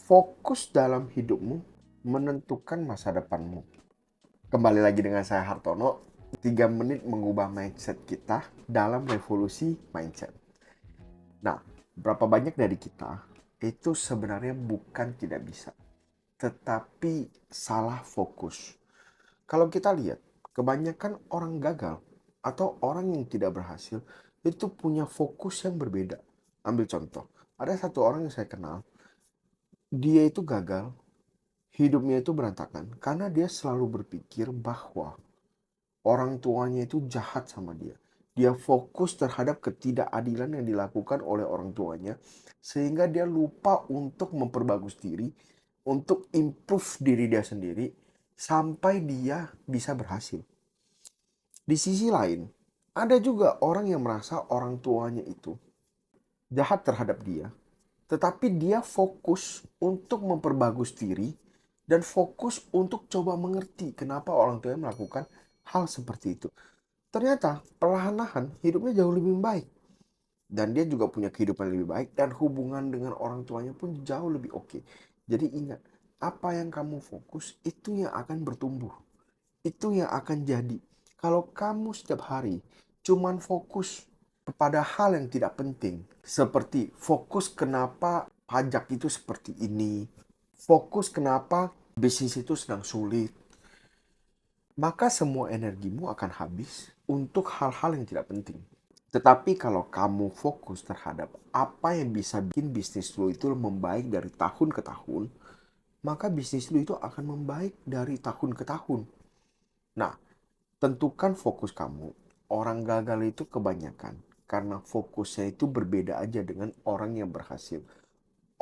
Fokus dalam hidupmu menentukan masa depanmu. Kembali lagi dengan saya Hartono, 3 menit mengubah mindset kita dalam revolusi mindset. Nah, berapa banyak dari kita itu sebenarnya bukan tidak bisa, tetapi salah fokus. Kalau kita lihat, kebanyakan orang gagal atau orang yang tidak berhasil itu punya fokus yang berbeda. Ambil contoh, ada satu orang yang saya kenal, dia itu gagal. Hidupnya itu berantakan karena dia selalu berpikir bahwa orang tuanya itu jahat sama dia. Dia fokus terhadap ketidakadilan yang dilakukan oleh orang tuanya sehingga dia lupa untuk memperbagus diri, untuk improve diri dia sendiri sampai dia bisa berhasil. Di sisi lain, ada juga orang yang merasa orang tuanya itu jahat terhadap dia, tetapi dia fokus untuk memperbagus diri dan fokus untuk coba mengerti kenapa orang tuanya melakukan hal seperti itu. Ternyata perlahan-lahan hidupnya jauh lebih baik. Dan dia juga punya kehidupan lebih baik dan hubungan dengan orang tuanya pun jauh lebih oke. Jadi ingat, apa yang kamu fokus itu yang akan bertumbuh. Itu yang akan jadi. Kalau kamu setiap hari cuman fokus kepada hal yang tidak penting, seperti fokus kenapa pajak itu seperti ini, fokus kenapa bisnis itu sedang sulit, maka semua energimu akan habis untuk hal-hal yang tidak penting. Tetapi kalau kamu fokus terhadap apa yang bisa bikin bisnis lo itu membaik dari tahun ke tahun, maka bisnis lo itu akan membaik dari tahun ke tahun. Nah, tentukan fokus kamu. Orang gagal itu kebanyakan karena fokusnya itu berbeda aja dengan orang yang berhasil.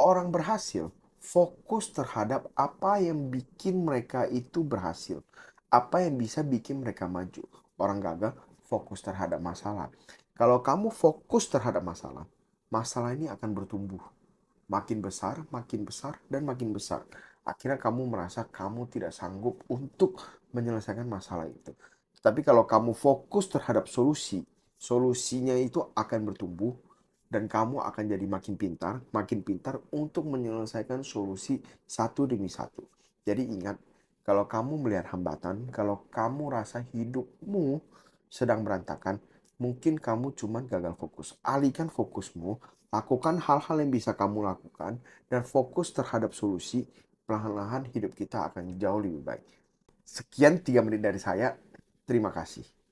Orang berhasil fokus terhadap apa yang bikin mereka itu berhasil. Apa yang bisa bikin mereka maju. Orang gagal fokus terhadap masalah. Kalau kamu fokus terhadap masalah, masalah ini akan bertumbuh. Makin besar, dan makin besar. Akhirnya kamu merasa kamu tidak sanggup untuk menyelesaikan masalah itu. Tapi kalau kamu fokus terhadap solusi, solusinya itu akan bertumbuh dan kamu akan jadi makin pintar untuk menyelesaikan solusi satu demi satu. Jadi ingat, kalau kamu melihat hambatan, kalau kamu rasa hidupmu sedang berantakan, mungkin kamu cuma gagal fokus. Alihkan fokusmu, lakukan hal-hal yang bisa kamu lakukan, dan fokus terhadap solusi. Perlahan-lahan hidup kita akan jauh lebih baik. Sekian 3 menit dari saya. Terima kasih.